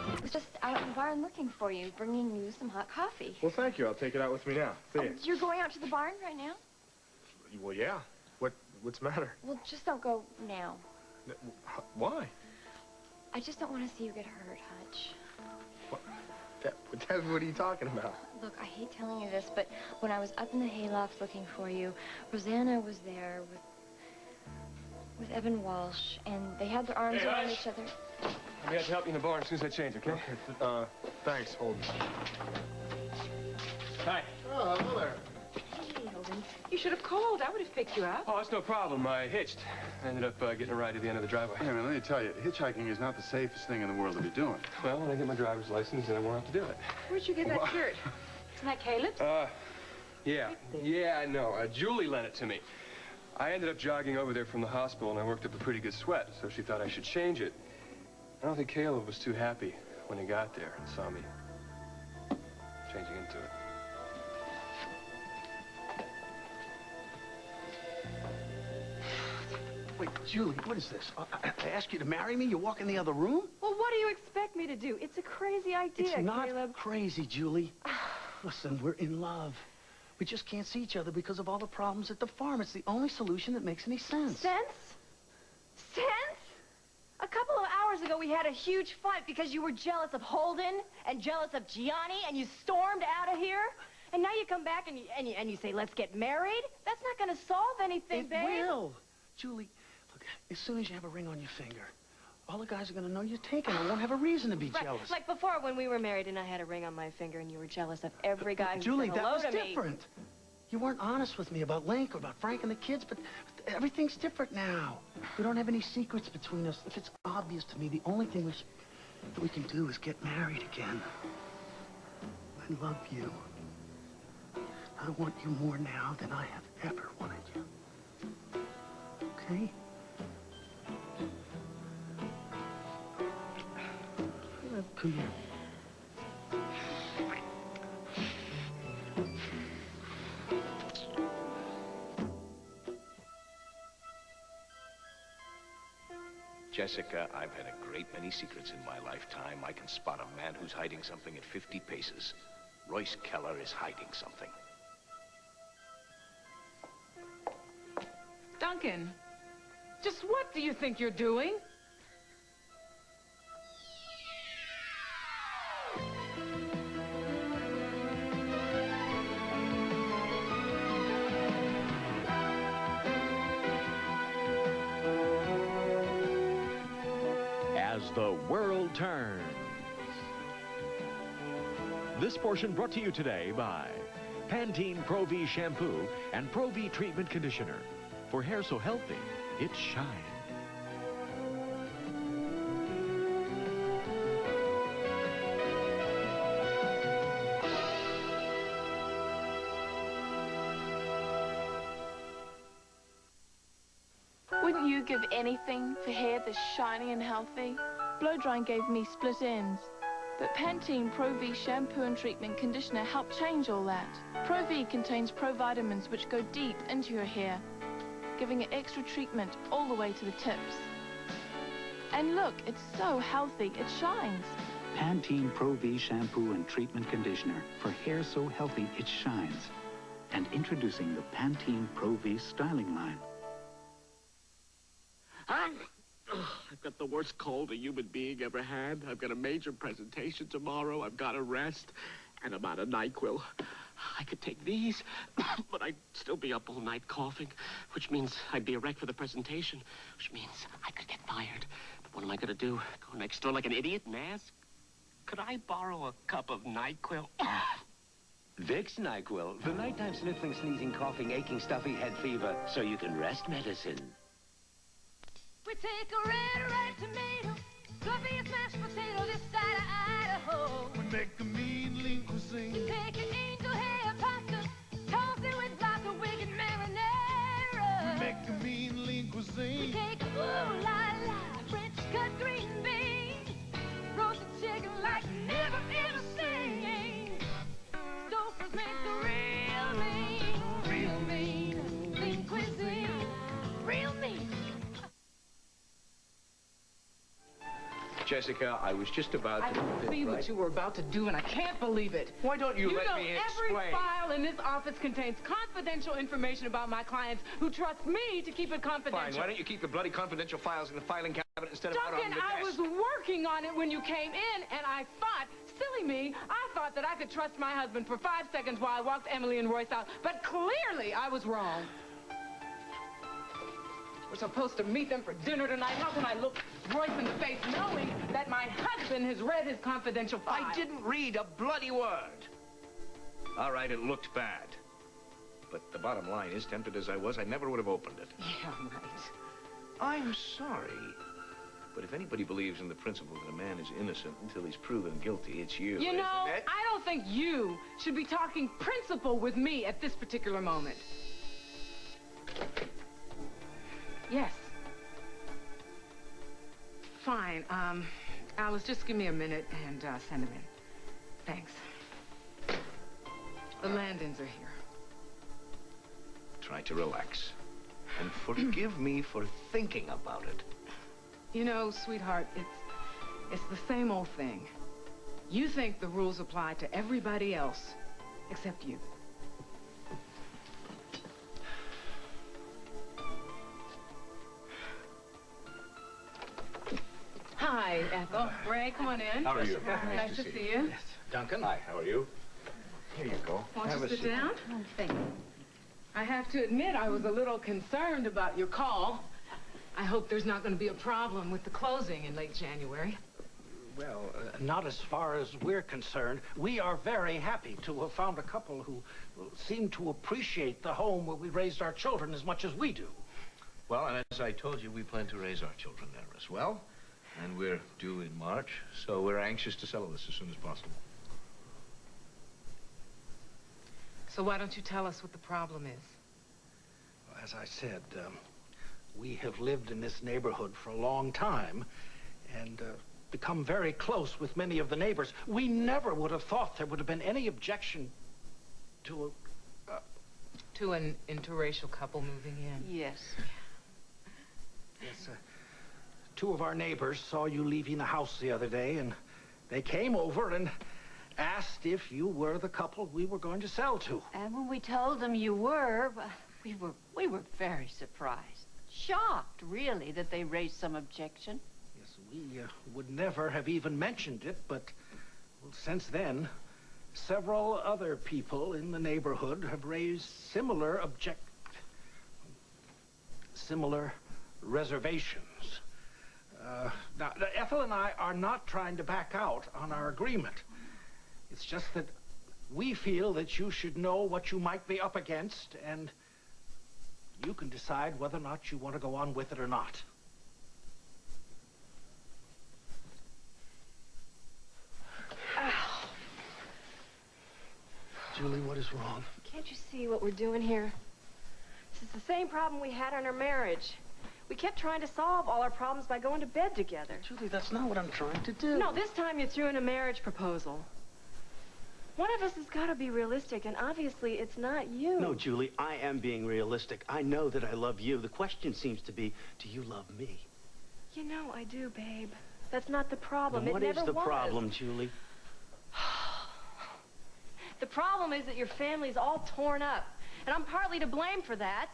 I was just out in the barn looking for you, bringing you some hot coffee. Well, thank you. I'll take it out with me now. See ya. You're going out to the barn right now? Well, yeah. What's the matter? Well, just don't go now. Why? I just don't want to see you get hurt, Hutch. What are you talking about? Look, I hate telling you this, but when I was up in the hayloft looking for you, Rosanna was there with Evan Walsh, and they had their arms around each other. I'm going to help you in the barn as soon as I change, okay? Okay. Thanks, Holden. Hi. Oh, hello there. Hey, Holden. You should have called. I would have picked you up. Oh, it's no problem. I hitched. I ended up getting a ride to the end of the driveway. Hey, man, let me tell you, hitchhiking is not the safest thing in the world to be doing. Well, when I get my driver's license, then I won't have to do it. Where'd you get that shirt? Isn't that Caleb's? Yeah, I know. Julie lent it to me. I ended up jogging over there from the hospital, and I worked up a pretty good sweat, so she thought I should change it. I don't think Caleb was too happy when he got there and saw me changing into it. Wait, Julie, what is this? I asked you to marry me? You walk in the other room? Well, what do you expect me to do? It's a crazy idea, It's not Caleb. crazy, Julie. Listen, we're in love. We just can't see each other because of all the problems at the farm. It's the only solution that makes any sense. Sense? Sense? A couple of hours ago, we had a huge fight because you were jealous of Holden and jealous of Gianni, and you stormed out of here. And now you come back and you say, let's get married? That's not going to solve anything, babe. It will. Julie, look, as soon as you have a ring on your finger, all the guys are going to know you're taken. I won't have a reason to be jealous. Like before when we were married and I had a ring on my finger and you were jealous of every guy who Julie, said that hello was to me. different. You weren't honest with me about Link or about Frank and the kids, but everything's different now. We don't have any secrets between us. If it's obvious to me, the only thing that we can do is get married again. I love you. I want you more now than I have ever wanted you. Okay? Come here. Jessica, I've had a great many secrets in my lifetime. I can spot a man who's hiding something at 50 paces. Royce Keller is hiding something. Duncan, just what do you think you're doing? As the world turns. This portion brought to you today by Pantene Pro-V Shampoo and Pro-V Treatment Conditioner. For hair so healthy, it shines. Wouldn't you give anything for hair this shiny and healthy? Blow drying gave me split ends. But Pantene Pro-V Shampoo and Treatment Conditioner helped change all that. Pro-V contains provitamins which go deep into your hair, giving it extra treatment all the way to the tips. And look, it's so healthy, it shines. Pantene Pro-V Shampoo and Treatment Conditioner for hair so healthy it shines. And introducing the Pantene Pro-V styling line. I've got the worst cold a human being ever had. I've got a major presentation tomorrow. I've got to rest. And I'm out of NyQuil. I could take these, but I'd still be up all night coughing, which means I'd be a wreck for the presentation, which means I could get fired. But what am I going to do? Go next door like an idiot and ask? Could I borrow a cup of NyQuil? Vicks NyQuil, the nighttime sniffling, sneezing, coughing, aching, stuffy head fever, so you can rest medicine. We take a red, ripe tomato, fluffy as mashed potato, this side of Idaho. We make a mean lean cuisine. We take an angel hair pasta, toss it with lots of wicked marinara. We make a mean lean cuisine. We take a ooh la la, French cut green beans, roasted chicken like never ever seen. Stouffer's make the real mean lean cuisine, real mean. Jessica, I was just about I to... can see what you were about to do, and I can't believe it. Why don't you let me explain? Every file in this office contains confidential information about my clients who trust me to keep it confidential. Fine, why don't you keep the bloody confidential files in the filing cabinet instead of out on the Duncan, desk? I was working on it when you came in, and I thought, silly me, I thought that I could trust my husband for 5 seconds while I walked Emily and Royce out, but clearly I was wrong. We're supposed to meet them for dinner tonight. How can I look Royce in the face knowing that my husband has read his confidential file? I didn't read a bloody word. All right, it looked bad. But the bottom line is, tempted as I was, I never would have opened it. Yeah, right. I'm sorry. But if anybody believes in the principle that a man is innocent until he's proven guilty, it's you, You know, isn't it? I don't think you should be talking principle with me at this particular moment. Yes. Fine. Alice, just give me a minute and send him in. Thanks. The Landons are here. Try to relax. And forgive me for thinking about it. You know, sweetheart, it's the same old thing. You think the rules apply to everybody else except you. Hi, Ethel. Ray, come on in. How are you? Nice to see you. Yes. Duncan, hi, how are you? Here you go. Won't Have you a sit seat. down? Thank you. I have to admit, I was a little concerned about your call. I hope there's not going to be a problem with the closing in late January. Well, not as far as we're concerned. We are very happy to have found a couple who seem to appreciate the home where we raised our children as much as we do. Well, and as I told you, we plan to raise our children there as well. And we're due in March, so we're anxious to settle this as soon as possible. So why don't you tell us what the problem is? As I said, we have lived in this neighborhood for a long time and become very close with many of the neighbors. We never would have thought there would have been any objection to To an interracial couple moving in. Yes. Yes, two of our neighbors saw you leaving the house the other day, and they came over and asked if you were the couple we were going to sell to. And when we told them you were, well, we were very surprised. Shocked, really, that they raised some objection. Yes, we would never have even mentioned it, but well, since then, several other people in the neighborhood have raised similar reservations. Now, Ethel and I are not trying to back out on our agreement. It's just that we feel that you should know what you might be up against, and you can decide whether or not you want to go on with it or not. Ow. Julie, what is wrong? Can't you see what we're doing here? This is the same problem we had in our marriage. We kept trying to solve all our problems by going to bed together. Julie, that's not what I'm trying to do. No, this time you threw in a marriage proposal. One of us has got to be realistic, and obviously it's not you. No, Julie, I am being realistic. I know that I love you. The question seems to be, do you love me? You know I do, babe. That's not the problem. Then what It never is the was. problem, Julie? The problem is that your family's all torn up, and I'm partly to blame for that.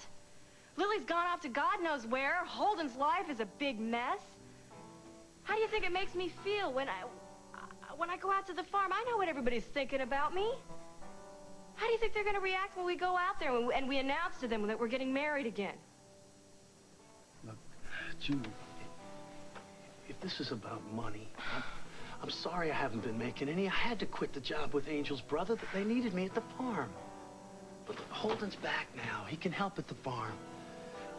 Lily's gone off to God knows where. Holden's life is a big mess. How do you think it makes me feel when I go out to the farm? I know what everybody's thinking about me. How do you think they're going to react when we go out there and we announce to them that we're getting married again? Look, Julie, if this is about money, I'm sorry I haven't been making any. I had to quit the job with Angel's brother. They needed me at the farm. But Holden's back now. He can help at the farm.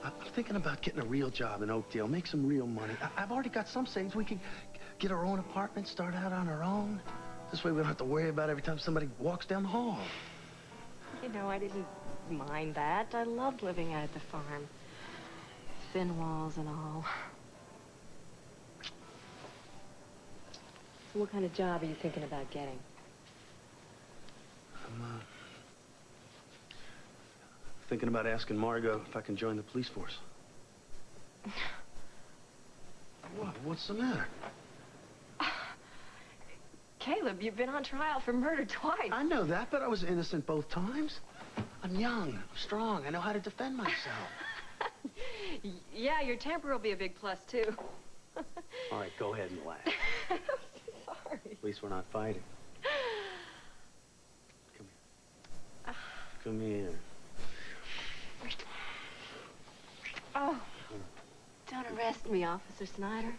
I'm thinking about getting a real job in Oakdale, make some real money. I've already got some savings. We could get our own apartment, start out on our own. This way we don't have to worry about every time somebody walks down the hall. You know, I didn't mind that. I loved living out at the farm. Thin walls and all. So what kind of job are you thinking about getting? I'm thinking about asking Margot if I can join the police force. What? What's the matter? Caleb, you've been on trial for murder twice. I know that, but I was innocent both times. I'm young, I'm strong, I know how to defend myself. Yeah, your temper will be a big plus, too. All right, go ahead and laugh. I'm sorry. At least we're not fighting. Come here. Oh, don't arrest me, Officer Snyder.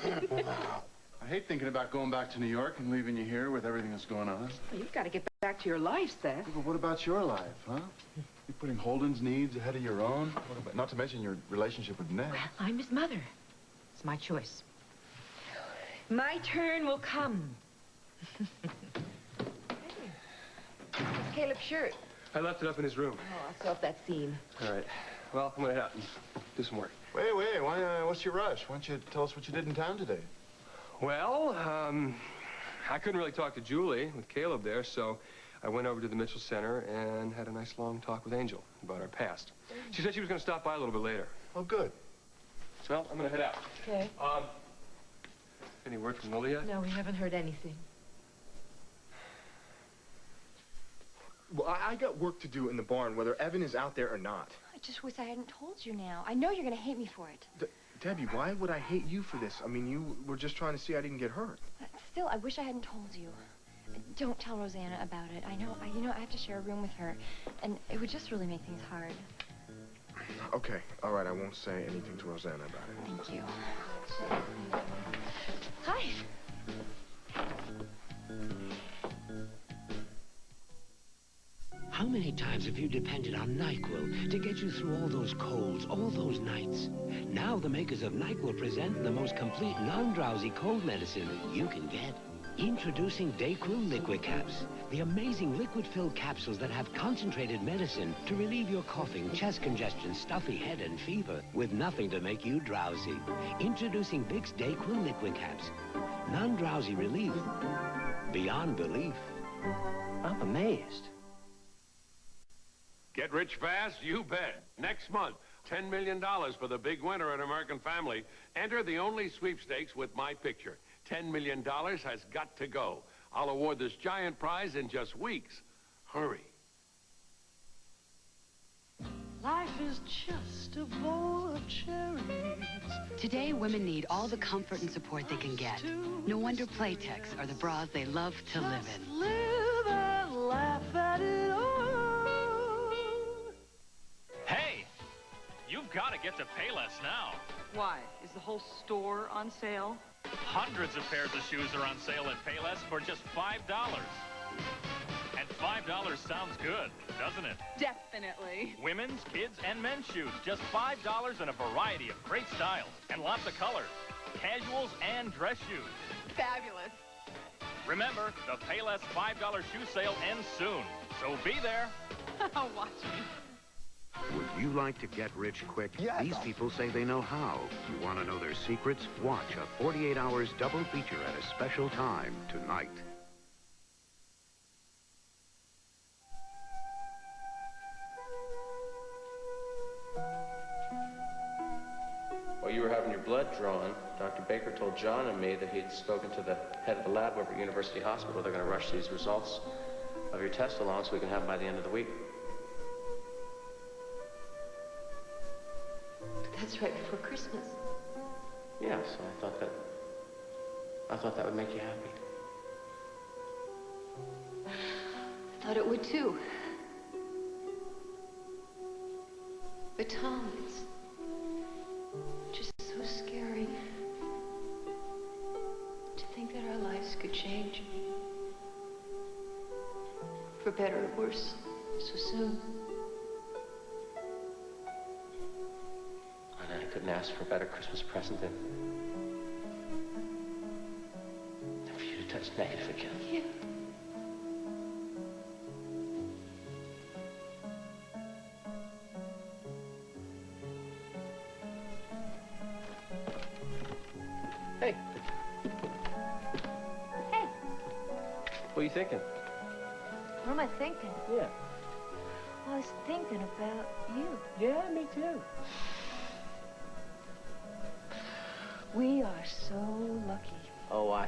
I hate thinking about going back to New York and leaving you here with everything that's going on. Well, you've got to get back to your life, Seth. But what about your life, huh? You're putting Holden's needs ahead of your own? What about, not to mention your relationship with Ned. Well, I'm his mother. It's my choice. My turn will come. It's Caleb's shirt. I left it up in his room. Oh, I'll sew up that seam. All right. Well, I'm gonna head out and do some work. Wait, why, what's your rush? Why don't you tell us what you did in town today? Well, I couldn't really talk to Julie with Caleb there, so I went over to the Mitchell Center and had a nice long talk with Angel about our past. She said she was going to stop by a little bit later. Oh, good. Well, I'm going to head out. Okay. Any word from Lily yet? No, we haven't heard anything. Well, I got work to do in the barn, whether Evan is out there or not. I just wish I hadn't told you now. I know you're going to hate me for it. Debbie, why would I hate you for this? I mean, you were just trying to see I didn't get hurt. Still, I wish I hadn't told you. Don't tell Rosanna about it. I know, I have to share a room with her, and it would just really make things hard. Okay, all right, I won't say anything to Rosanna about it. Thank you. Hi. How many times have you depended on NyQuil to get you through all those colds, all those nights? Now the makers of NyQuil present the most complete non-drowsy cold medicine you can get. Introducing DayQuil Liquid Caps, the amazing liquid-filled capsules that have concentrated medicine to relieve your coughing, chest congestion, stuffy head, and fever with nothing to make you drowsy. Introducing Vicks DayQuil Liquid Caps. Non-drowsy relief beyond belief. I'm amazed. Get rich fast? You bet. Next month, $10 million for the big winner at American Family. Enter the only sweepstakes with my picture. $10 million has got to go. I'll award this giant prize in just weeks. Hurry. Life is just a bowl of cherries. Today, women need all the comfort and support they can get. No wonder Playtex are the bras they love to live in. Live and laugh at it all. Hey, you've got to get to Payless now. Why? Is the whole store on sale? Hundreds of pairs of shoes are on sale at Payless for just $5. And $5 sounds good, doesn't it? Definitely. Women's, kids, and men's shoes, just $5 in a variety of great styles and lots of colors. Casuals and dress shoes. Fabulous. Remember, the Payless $5 shoe sale ends soon, so be there. Watch me. Would you like to get rich quick? Yes. These people say they know how. You want to know their secrets? Watch a 48 Hours double feature at a special time tonight. While you were having your blood drawn, Dr. Baker told John and me that he'd spoken to the head of the lab over at University Hospital. They're going to rush these results of your test along so we can have them by the end of the week. That's right before Christmas. Yeah, so I thought that would make you happy. I thought it would too. But Tom, it's just so scary to think that our lives could change. For better or worse, so soon. And I couldn't ask for a better Christmas present than for you to touch negative again. Yeah. Hey. Hey, What are you thinking? what am I thinking? Yeah. I was thinking about you. Yeah, me too. We are so lucky. Oh,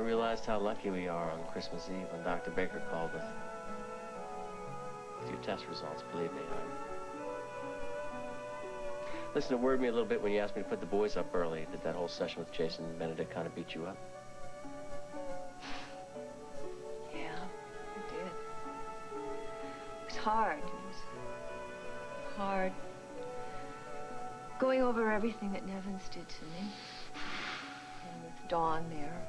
realized how lucky we are on Christmas Eve when Dr. Baker called with your test results, believe me. Listen, it worried me a little bit when you asked me to put the boys up early. Did that whole session with Jason and Benedict kind of beat you up? Yeah, it did. It was hard. It was hard. Going over everything that Nevins did to me. And with Dawn there.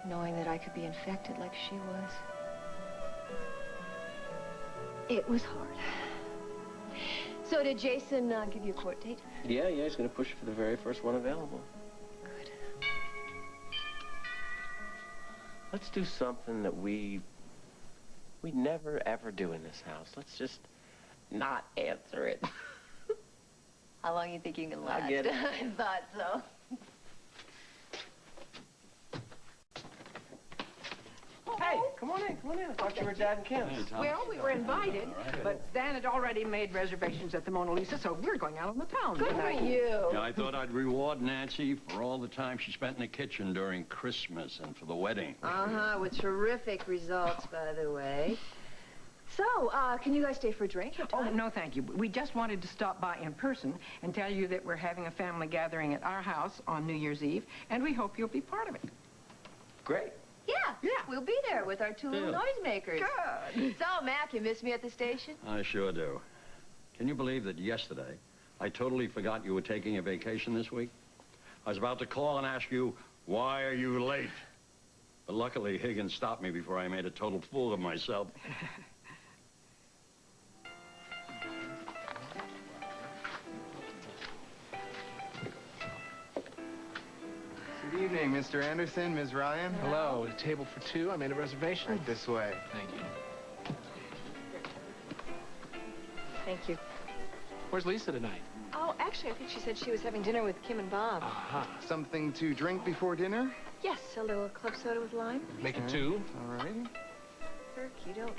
Knowing that I could be infected like she was. It was hard. So did Jason give you a court date? Yeah, he's going to push for the very first one available. Good. Let's do something that we never, ever do in this house. Let's just not answer it. How long you think you can last? I get it. I thought so. Hey, come on in. I thought you were Dad and Kim. Well, we were invited, but Dan had already made reservations at the Mona Lisa, so we're going out on the town Good tonight. for you. Yeah, I thought I'd reward Nancy for all the time she spent in the kitchen during Christmas and for the wedding. Uh-huh, with terrific results, by the way. So, can you guys stay for a drink? Oh, no, thank you. We just wanted to stop by in person and tell you that we're having a family gathering at our house on New Year's Eve, and we hope you'll be part of it. Great. Yeah, we'll be there with our two little noisemakers. Good. So, Mac, you missed me at the station? I sure do. Can you believe that yesterday I totally forgot you were taking a vacation this week? I was about to call and ask you, why are you late? But luckily, Higgins stopped me before I made a total fool of myself. Good evening, Mr. Anderson, Ms. Ryan. Hello, a table for two. I made a reservation. Right this way. Thank you. Thank you. Where's Lisa tonight? Oh, actually, I think she said she was having dinner with Kim and Bob. Aha. Something to drink before dinner? Yes, a little club soda with lime. Make it two. All right. Kirk, you don't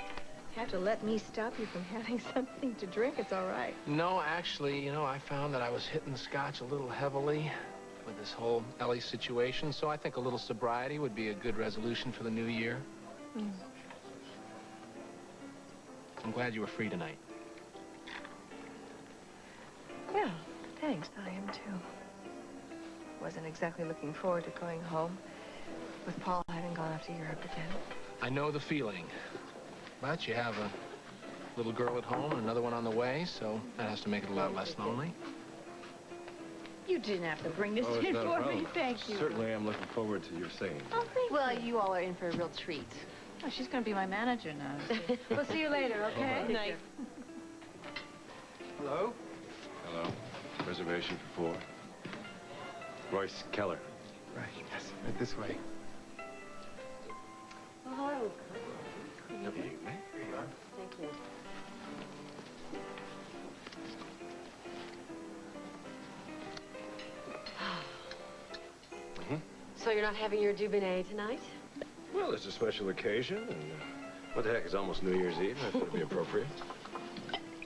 have to let me stop you from having something to drink. It's all right. No, actually, you know, I found that I was hitting the scotch a little heavily with this whole Ellie situation, so I think a little sobriety would be a good resolution for the new year. Mm. I'm glad you were free tonight. Well, thanks. I am, too. Wasn't exactly looking forward to going home with Paul having gone off to Europe again. I know the feeling, but you have a little girl at home and another one on the way, so that has to make it a lot less lonely. You didn't have to bring this Oh, it's in not a for problem. me. Thank you. Certainly, I'm looking forward to your singing. Oh, thank Well, you all are in for a real treat. Oh, she's going to be my manager now. We'll see you later, okay? Good night. Hello? Hello. Reservation for 4. Royce Keller. Right, yes, right this way. Oh, hello. Good evening. Here you are. Thank you. So you're not having your Dubonnet tonight? Well, it's a special occasion, and what the heck, it's almost New Year's Eve. I thought it'd be appropriate.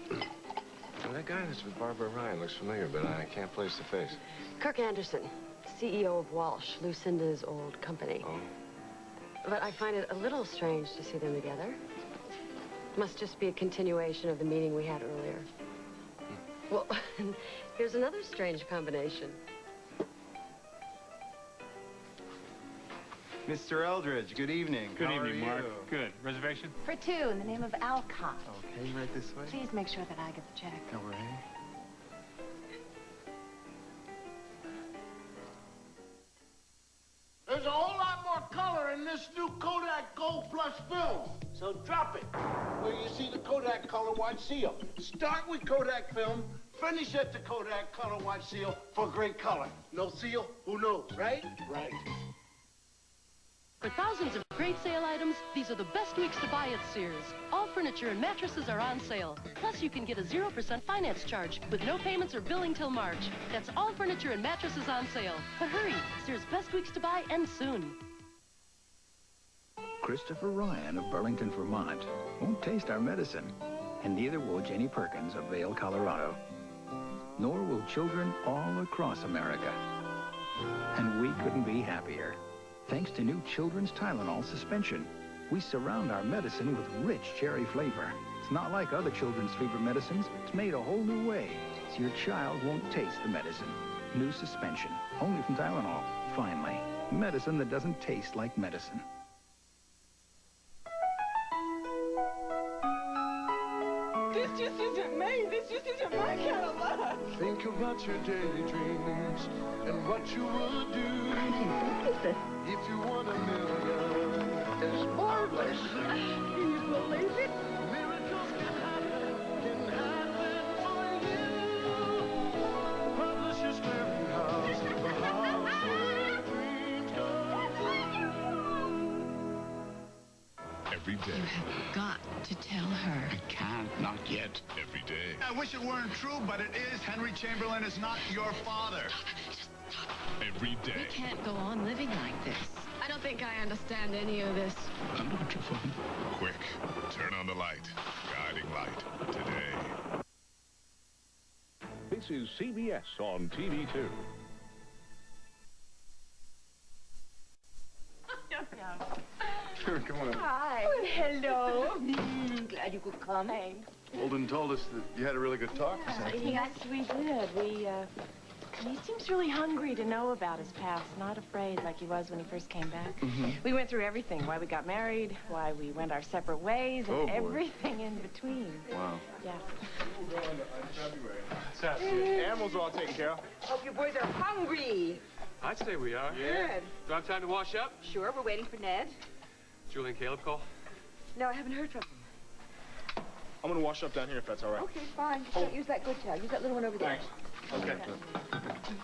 Well, that guy that's with Barbara Ryan looks familiar, but I can't place the face. Kirk Anderson, CEO of Walsh, Lucinda's old company. Oh? But I find it a little strange to see them together. Must just be a continuation of the meeting we had earlier. Well, here's another strange combination. Mr. Eldridge, good evening. Good How evening, are Mark. you? Good. Reservation? For 2 in the name of Alcott. Okay, right this way. Please make sure that I get the check. All right. There's a whole lot more color in this new Kodak Gold Plus film. So drop it where you see the Kodak Color Watch seal. Start with Kodak film, finish at the Kodak Color Watch seal for great color. No seal, who knows, right? Right. For thousands of great sale items, these are the best weeks to buy at Sears. All furniture and mattresses are on sale. Plus, you can get a 0% finance charge with no payments or billing till March. That's all furniture and mattresses on sale. But hurry, Sears' best weeks to buy end soon. Christopher Ryan of Burlington, Vermont won't taste our medicine, and neither will Jenny Perkins of Vail, Colorado. Nor will children all across America. And we couldn't be happier. Thanks to new Children's Tylenol suspension, we surround our medicine with rich cherry flavor. It's not like other children's fever medicines. It's made a whole new way, so your child won't taste the medicine. New suspension, only from Tylenol. Finally, medicine that doesn't taste like medicine. This just isn't me. This just isn't my kind of life. Think about your daydreams and what you would do if you won $1 million. It's marvelous. Can you believe it? Miracles can happen for you. Publishers Clearinghouse, the house where dreams come true. Every day. You have got to tell her. I can't, not yet. Every day. I wish it weren't true, but it is. Henry Chamberlain is not your father. Every day. We can't go on living like this. I don't think I understand any of this. Under your phone. Quick, turn on the light. Guiding light. Today. This is CBS on TV2. Sure, come on. Hi. Oh, hello. Glad you could come. Thanks. Holden told us that you had a really good talk this afternoon. Yes, we did. He seems really hungry to know about his past, not afraid like he was when he first came back. We went through everything, why we got married, why we went our separate ways, and everything in between. Wow. Yeah. Animals are all taken care of. Hope you boys are hungry. I'd say we are. Good. Do I have time to wash up? Sure, we're waiting for Ned. Julie and Caleb call? No, I haven't heard from him. I'm gonna wash up down here if that's all right. Okay, fine. Just don't use that good towel. Use that little one over there. Thanks. Okay.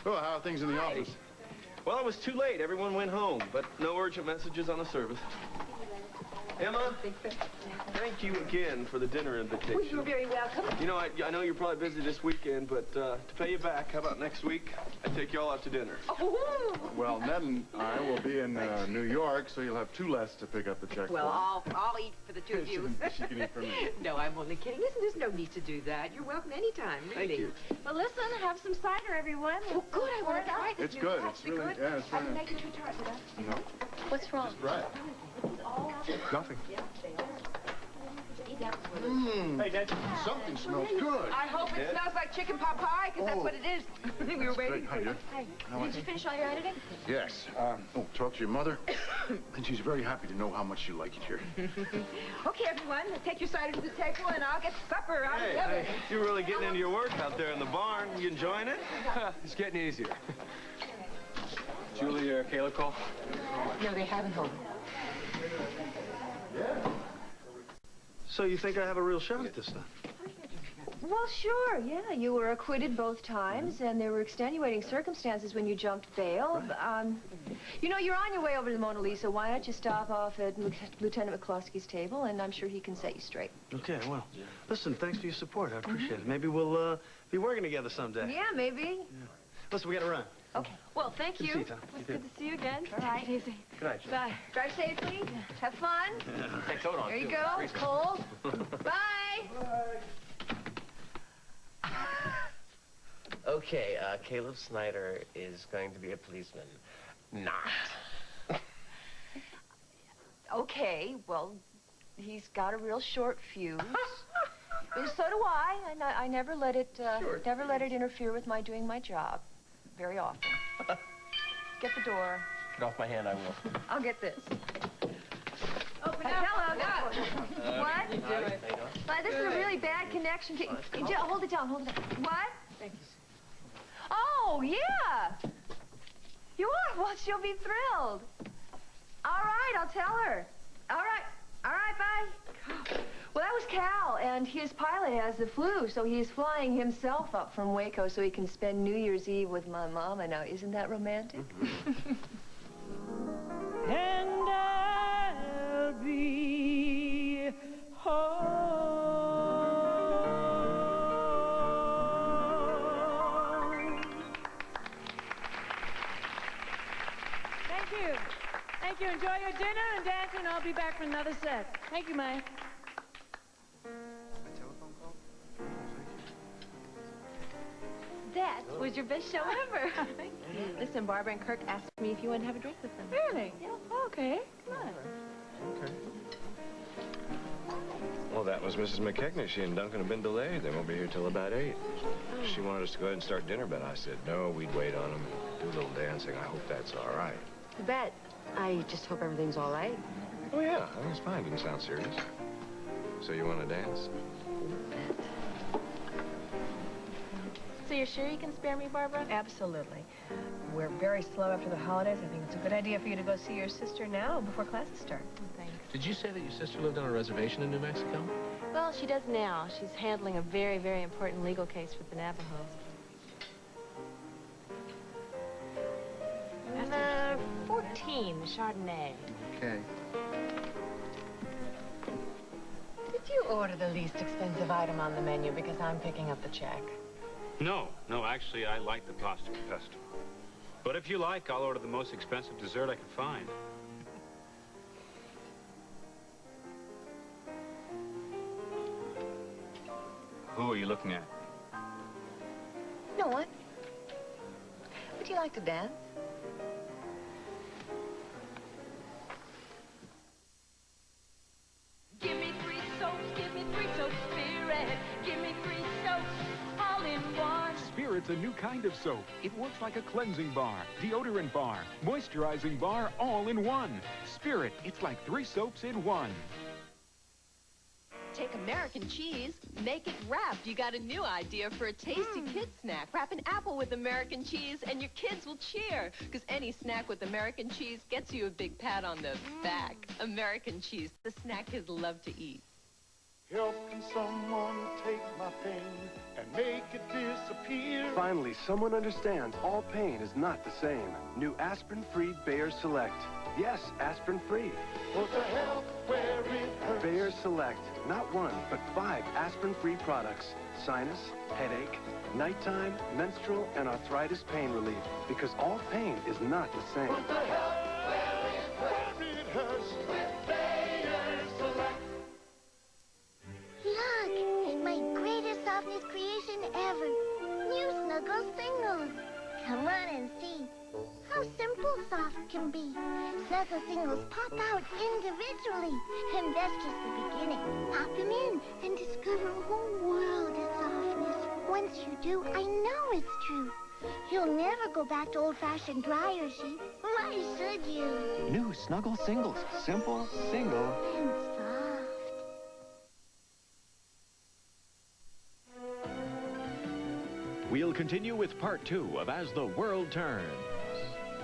Well, how are things in the office? Well, it was too late. Everyone went home, but no urgent messages on the service. Emma, thank you again for the dinner invitation. Well, you're very welcome. You know, I know you're probably busy this weekend, but to pay you back, how about next week? I take you all out to dinner. Oh. Well, Ned and I will be in New York, so you'll have 2 less to pick up the check Well, for. I'll eat for the two of you. She can eat for me. No, I'm only kidding. Listen, there's no need to do that. You're welcome anytime, really. Thank you. Well, listen, have some cider, everyone. Oh, good. I want to try this. It's good. It's really, yeah, it's I've been really. making a tart with us. No, What's wrong? just right. Nothing. Hey, Ned. Something smells good. I hope it smells like chicken pot pie, because that's what it is. We were waiting for you. Hey, did you finish all your editing? Yes. Talk to your mother. And she's very happy to know how much you like it here. Okay, everyone, take your cider to the table, and I'll get supper out of it. You're really getting into your work out there in the barn. You enjoying it? It's getting easier. Julie or Caleb call? No, they haven't, Holden. So you think I have a real shot at this stuff? Well, sure, yeah. You were acquitted both times, and there were extenuating circumstances when you jumped bail. You know, you're on your way over to the Mona Lisa. Why don't you stop off at Lieutenant McCloskey's table, and I'm sure he can set you straight. Okay, well, listen, thanks for your support. I appreciate it. Maybe we'll be working together someday. Yeah, maybe. Yeah. Listen, we gotta run. Okay. Well, thank Good to you. see you, Tom. It was You good to see you again. All right. Easy. Good night, Julie. Bye. Drive safely. Have fun. Take coat on, There you too. go. It's cold. Bye. Okay, Caleb Snyder is going to be a policeman. Not. Okay, well, he's got a real short fuse. So do I, and I never let it interfere with my doing my job. Very often. Get the door. Get off my hand, I will. I'll get this. Open up. Hello. What? How you doing? This is a really bad connection. Hold it down. Hold it down. What? Thank you. Oh, yeah. You are? Well, she'll be thrilled. All right, I'll tell her. All right. All right, bye. Well, that was Cal, and his pilot has the flu, so he's flying himself up from Waco so he can spend New Year's Eve with my mama. Now, isn't that romantic? And I'll be home. Thank you. Thank you. Enjoy your dinner and dancing. I'll be back for another set. Thank you, Mike. That was was your best show ever. Listen, Barbara and Kirk asked me if you want to have a drink with them. Really? Yeah. Okay. Come on. Okay. Well, that was Mrs. McKechnie. She and Duncan have been delayed. They won't be here till about 8. She wanted us to go ahead and start dinner, but I said no, we'd wait on them and do a little dancing. I hope that's all right. You bet. I just hope everything's all right. Oh, yeah. I think it's fine. Didn't sound serious. So you want to dance? So you're sure you can spare me, Barbara? Absolutely. We're very slow after the holidays. I think it's a good idea for you to go see your sister now before classes start. Thanks. Did you say that your sister lived on a reservation in New Mexico? Well, she does now. She's handling a very, very important legal case with the Navajos. Number 14, the Chardonnay. Okay. Did you order the least expensive item on the menu because I'm picking up the check? No, actually, I like the pasta pesto. But if you like, I'll order the most expensive dessert I can find. Who are you looking at? No one. Would you like to dance? Give me 3 soaps, give me 3 soaps, Spirit. Give me 3 soaps, all in one. Spirit's a new kind of soap. It works like a cleansing bar, deodorant bar, moisturizing bar, all in one. Spirit, it's like 3 soaps in one. Take American cheese, make it wrapped. You got a new idea for a tasty kid snack. Wrap an apple with American cheese and your kids will cheer. Because any snack with American cheese gets you a big pat on the back. American cheese, the snack kids love to eat. Helping someone take my pain and make it disappear. Finally, someone understands all pain is not the same. New aspirin-free Bayer Select. Yes, aspirin-free. For the help where it hurts. Bayer Select. Not 1, but 5 aspirin-free products. Sinus, headache, nighttime, menstrual, and arthritis pain relief. Because all pain is not the same. For the help where it hurts. With Bayer Select. Look, my greatest softness creation ever. New Snuggle Singles. Come on and see how simple soft can be. Snuggle Singles pop out individually, and that's just the beginning. Pop them in and discover a whole world of softness. Once you do, I know it's true. You'll never go back to old-fashioned dryer sheets. Why should you? New Snuggle Singles. Simple, single, And soft. We'll continue with part 2 of As the World Turns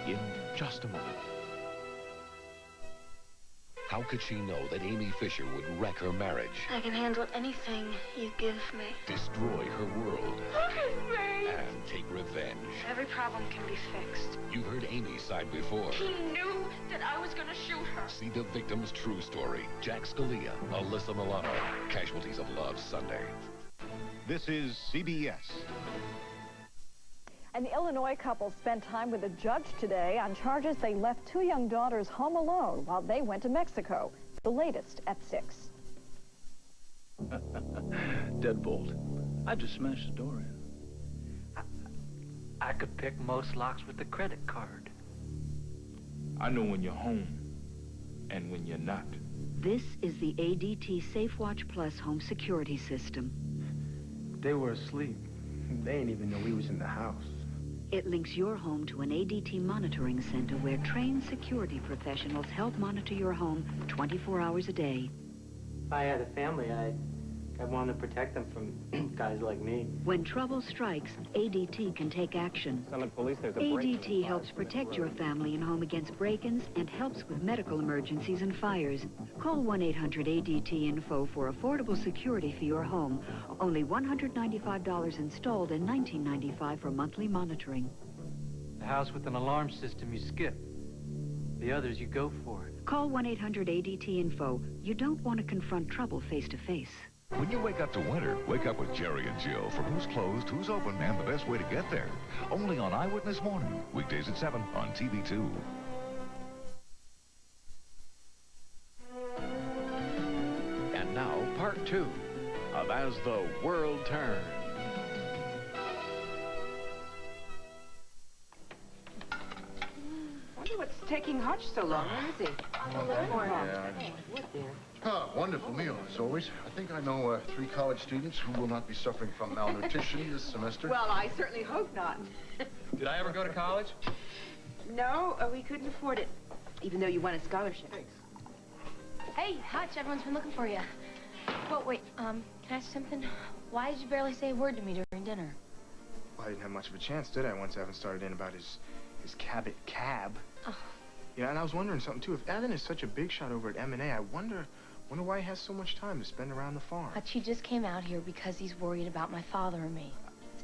in just a moment. How could she know that Amy Fisher would wreck her marriage, I can handle anything you give me. destroy her world, Look at me! and take revenge? Every problem can be fixed. You've heard Amy's side before. He knew that I was gonna shoot her. See the victim's true story. Jack Scalia, Alyssa Milano, Casualties of Love, Sunday. This is CBS. An Illinois couple spent time with a judge today on charges they left 2 young daughters home alone while they went to Mexico. The latest at 6. Deadbolt. I just smashed the door in. I could pick most locks with the credit card. I know when you're home and when you're not. This is the ADT SafeWatch Plus home security system. They were asleep. They didn't even know we was in the house. It links your home to an ADT monitoring center where trained security professionals help monitor your home 24 hours a day. If I had a family, I'd want to protect them from guys like me. When trouble strikes, ADT can take action. Sound like police, there's a break-in. ADT helps protect your family and home against break-ins and helps with medical emergencies and fires. Call 1-800-ADT-INFO for affordable security for your home. Only $195 installed and $19.95 for monthly monitoring. The house with an alarm system you skip. The others you go for. Call 1-800-ADT-INFO. You don't want to confront trouble face-to-face. When you wake up to winter, wake up with Jerry and Jill for who's closed, who's open, and the best way to get there. Only on Eyewitness Morning, weekdays at 7 on TV2. And now, part 2 of As the World Turns. taking Hutch so long? Where is he? Ah, wonderful meal, as always. I think I know 3 college students who will not be suffering from malnutrition this semester. Well, I certainly hope not. Did I ever go to college? No, we couldn't afford it, even though you won a scholarship. Hey, Hutch, everyone's been looking for you. Well, wait, can I ask something? Why did you barely say a word to me during dinner? Well, I didn't have much of a chance, did I, once Evan started in about his cab. Oh. Yeah, and I was wondering something, too. If Evan is such a big shot over at M&A, I wonder why he has so much time to spend around the farm. Hutch, he just came out here because he's worried about my father and me.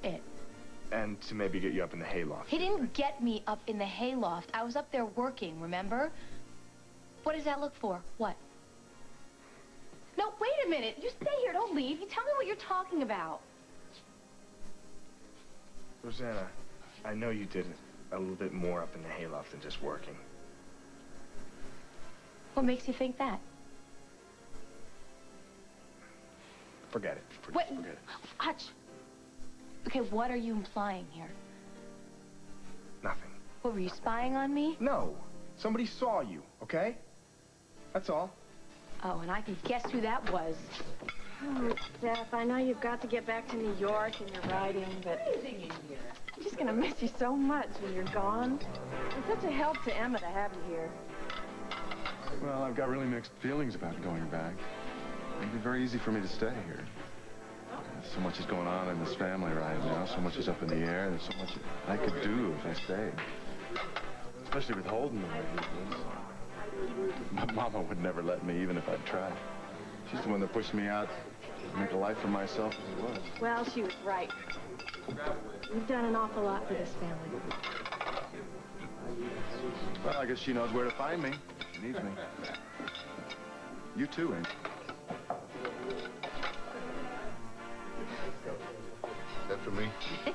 That's it. And to maybe get you up in the hayloft. He didn't get me up in the hayloft. I was up there working, remember? What does that look for? What? No, wait a minute. You stay here. Don't leave. You tell me what you're talking about. Rosanna, I know you did a little bit more up in the hayloft than just working. What makes you think that? Forget it. What? Forget it. Hutch. Okay, what are you implying here? Nothing. What, were you spying on me? No. Somebody saw you, okay? That's all. Oh, and I can guess who that was. Oh, Steph, I know you've got to get back to New York and your writing, but I'm just gonna miss you so much when you're gone. It's such a help to Emma to have you here. Well, I've got really mixed feelings about going back. It'd be very easy for me to stay here. So much is going on in this family right now. So much is up in the air. There's so much I could do if I stayed. Especially with Holden the way he is. My mama would never let me, even if I'd tried. She's the one that pushed me out to make a life for myself as it was. Well, she was right. You've done an awful lot for this family. Well, I guess she knows where to find me if she needs me. You too, ain't you? That for me?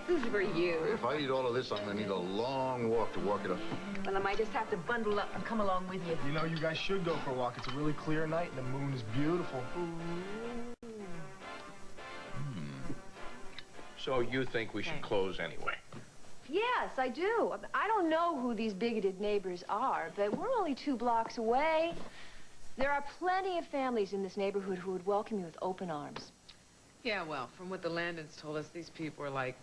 This is for you. If I eat all of this, I'm gonna need a long walk to walk it up. Well, I might just have to bundle up and come along with you. You know, you guys should go for a walk. It's a really clear night, and the moon is beautiful. So you think we should close anyway? Yes, I do. I don't know who these bigoted neighbors are, but we're only 2 blocks away. There are plenty of families in this neighborhood who would welcome you with open arms. Yeah, well, from what the Landons told us, these people are like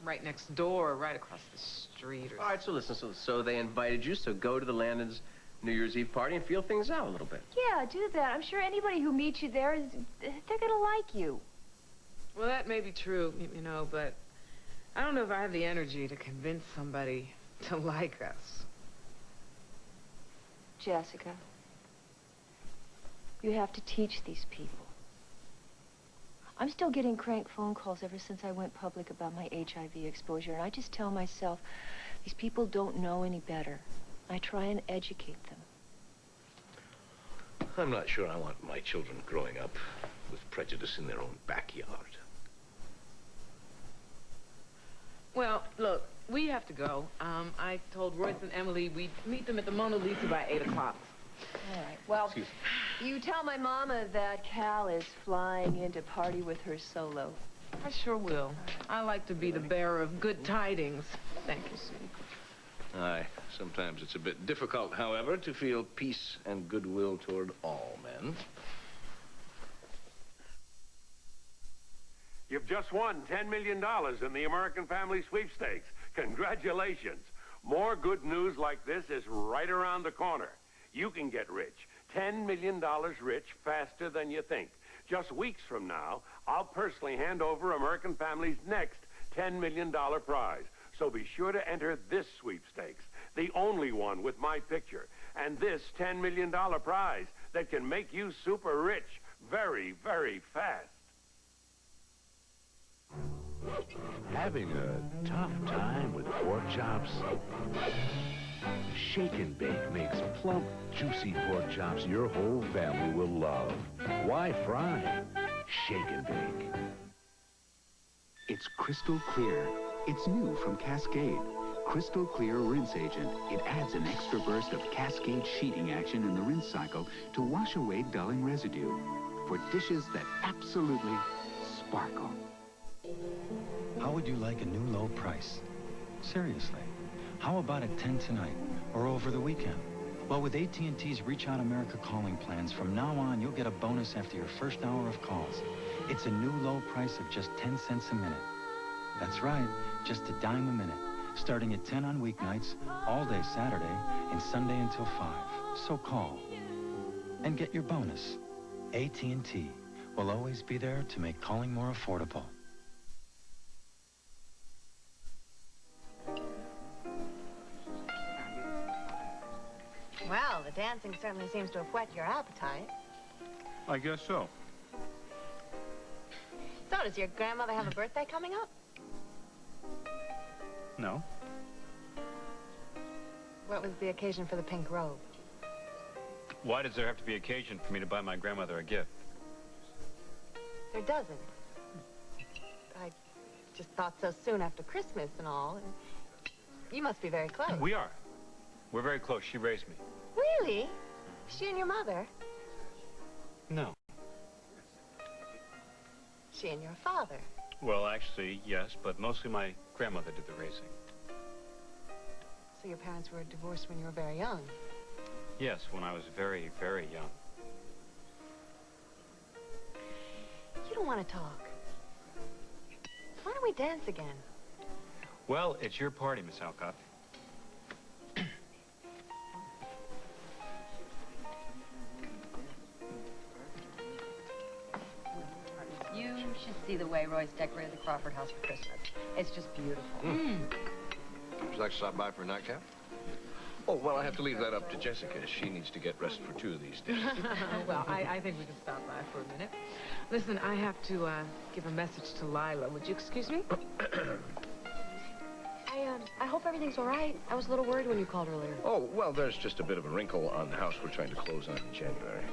right next door or right across the street or All right, so listen, so they invited you, so go to the Landons' New Year's Eve party and feel things out a little bit. Yeah, do that. I'm sure anybody who meets you there, they're gonna like you. Well, that may be true, you know, but I don't know if I have the energy to convince somebody to like us. Jessica, you have to teach these people. I'm still getting crank phone calls ever since I went public about my HIV exposure, and I just tell myself, these people don't know any better. I try and educate them. I'm not sure I want my children growing up with prejudice in their own backyard. Well, look, we have to go. I told Royce and Emily we'd meet them at the Mona Lisa by 8 o'clock. All right, well, you tell my mama that Cal is flying in to party with her solo. I sure will. I like to be the bearer of good tidings. Thank you, Sue. Aye. Sometimes it's a bit difficult, however, to feel peace and goodwill toward all men. You've just won $10 million in the American Family Sweepstakes. Congratulations. More good news like this is right around the corner. You can get rich, $10 million rich, faster than you think. Just weeks from now, I'll personally hand over American Family's next $10 million prize. So be sure to enter this sweepstakes, the only one with my picture, and this $10 million prize that can make you super rich very, very fast. Having a tough time with pork chops? Shake and Bake makes plump, juicy pork chops your whole family will love. Why fry? Shake and Bake. It's crystal clear. It's new from Cascade. Crystal Clear Rinse Agent. It adds an extra burst of Cascade sheeting action in the rinse cycle to wash away dulling residue for dishes that absolutely sparkle. How would you like a new low price? Seriously. How about at 10 tonight or over the weekend? Well, with AT&T's Reach Out America calling plans, from now on, you'll get a bonus after your first hour of calls. It's a new low price of just 10 cents a minute. That's right, just a dime a minute. Starting at 10 on weeknights, all day Saturday, and Sunday until 5. So call and get your bonus. AT&T will always be there to make calling more affordable. Well, the dancing certainly seems to have whet your appetite. I guess so. So, does your grandmother have a birthday coming up? No. What was the occasion for the pink robe? Why does there have to be occasion for me to buy my grandmother a gift? There doesn't. I just thought so soon after Christmas and all. You must be very close. We are. We're very close. She raised me. Really? She and your mother? No. She and your father? Well, actually, yes, but mostly my grandmother did the raising. So your parents were divorced when you were very young? Yes, when I was very, very young. You don't want to talk. Why don't we dance again? Well, it's your party, Miss Alcott. You should see the way Roy's decorated the Crawford house for Christmas. It's just beautiful. Would you like to stop by for a nightcap? Oh, well, I have to leave that up to Jessica. She needs to get rest for 2 of these days. Well, I think we can stop by for a minute. Listen, I have to give a message to Lila. Would you excuse me? I hope everything's all right. I was a little worried when you called earlier. Oh, well, there's just a bit of a wrinkle on the house we're trying to close on in January.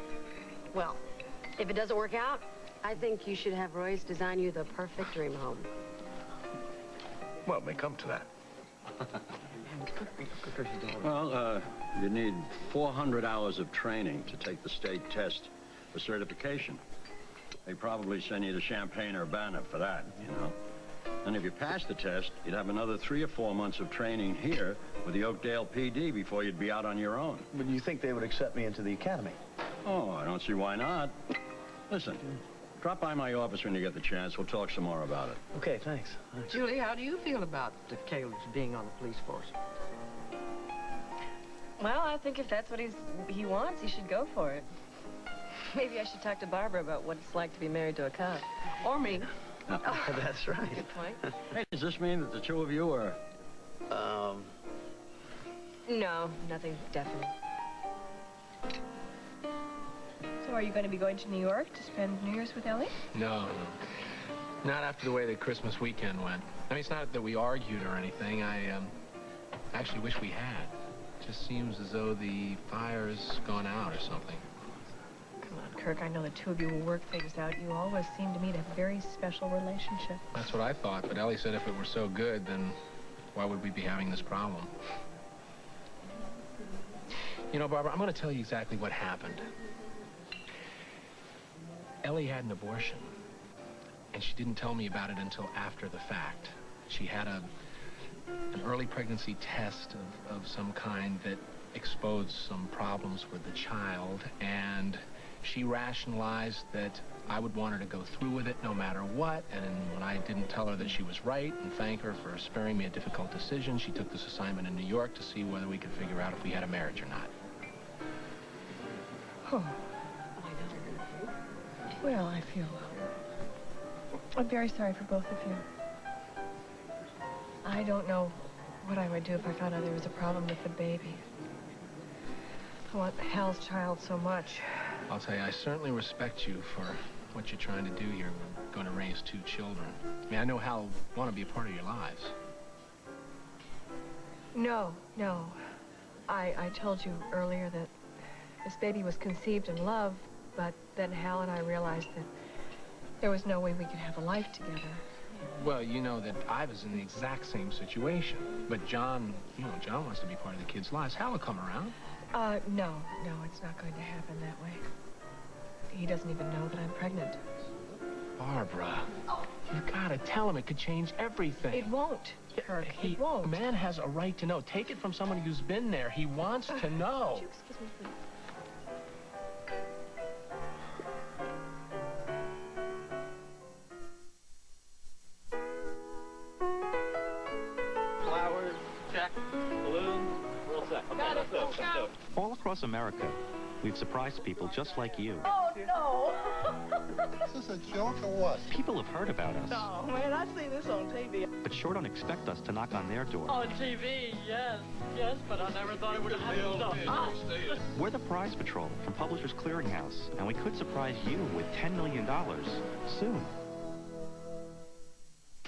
Well, if it doesn't work out, I think you should have Royce design you the perfect dream home. Well, it may come to that. Well, you need 400 hours of training to take the state test for certification. They probably send you to Champaign-Urbana for that, you know. And if you pass the test, you'd have another 3 or 4 months of training here with the Oakdale PD before you'd be out on your own. But you think they would accept me into the academy? Oh, I don't see why not. Listen, drop by my office when you get the chance. We'll talk some more about it. Okay, thanks. Julie, how do you feel about Caleb's being on the police force? Well, I think if that's what he wants, he should go for it. Maybe I should talk to Barbara about what it's like to be married to a cop. Or me. That's right. Good point. Hey, does this mean that the 2 of you are... No, nothing definite. So are you going to be going to New York to spend New Year's with Ellie? No. Not after the way the Christmas weekend went. I mean, it's not that we argued or anything. I actually wish we had. It just seems as though the fire's gone out or something. Come on, Kirk, I know the 2 of you will work things out. You always seem to me to have a very special relationship. That's what I thought, but Ellie said if it were so good, then why would we be having this problem? You know, Barbara, I'm going to tell you exactly what happened. Ellie had an abortion, and she didn't tell me about it until after the fact. She had an early pregnancy test of some kind that exposed some problems with the child, and she rationalized that I would want her to go through with it no matter what, and when I didn't tell her that she was right and thank her for sparing me a difficult decision, she took this assignment in New York to see whether we could figure out if we had a marriage or not. Oh. Well, I'm very sorry for both of you. I don't know what I would do if I found out there was a problem with the baby. I want Hal's child so much. I'll tell you, I certainly respect you for what you're trying to do here. We're going to raise 2 children. I mean, I know Hal will want to be a part of your lives. No. I told you earlier that this baby was conceived in love, but then Hal and I realized that there was no way we could have a life together. Well, you know that I was in the exact same situation. But John, John wants to be part of the kids' lives. Hal will come around. No, it's not going to happen that way. He doesn't even know that I'm pregnant. Barbara, you've got to tell him. It could change everything. It won't. hurt. He won't. A man has a right to know. Take it from someone who's been there. He wants to know. Would you excuse me, please? Flowers, check. Balloons, we're all set. Okay, let's go. All across America, we've surprised people just like you. Oh, no. Is this a joke or what? People have heard about us, Oh, man, I've seen this on TV. but sure don't expect us to knock on their door. On TV, yes, but I never thought it would have happened to us. We're the Prize Patrol from Publishers Clearinghouse, and we could surprise you with $10 million soon.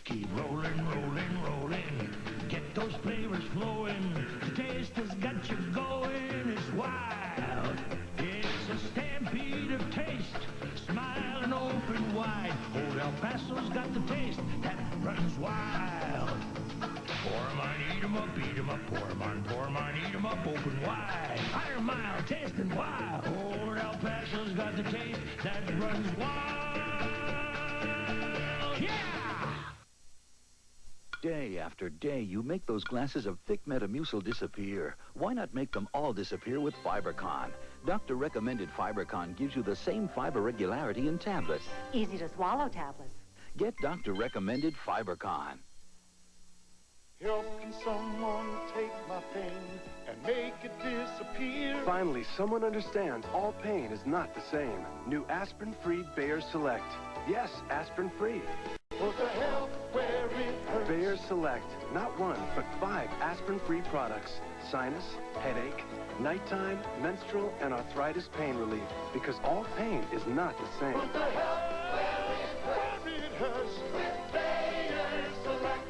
Keep rolling, rolling, rolling. Get those flavors flowing. The taste has got you going. It's wild. It's a stampede of taste. Smile and open wide. Old El Paso's got the taste that runs wild. Pour 'em on, eat 'em up, eat 'em up. Pour 'em on, eat 'em up. Open wide. Higher mile, tasting wild. Old El Paso's got the taste that runs wild. Yeah! Day after day, you make those glasses of thick Metamucil disappear. Why not make them all disappear with FiberCon? Doctor-recommended FiberCon gives you the same fiber regularity in tablets. Easy-to-swallow tablets. Get doctor-recommended FiberCon. Helping someone take my pain and make it disappear. Finally, someone understands all pain is not the same. New aspirin-free Bayer Select. Yes, aspirin-free. For the help where it hurts. Bayer Select. Not one, but 5 aspirin-free products. Sinus, headache, nighttime, menstrual, and arthritis pain relief. Because all pain is not the same. For the help where it hurts. With Bayer Select.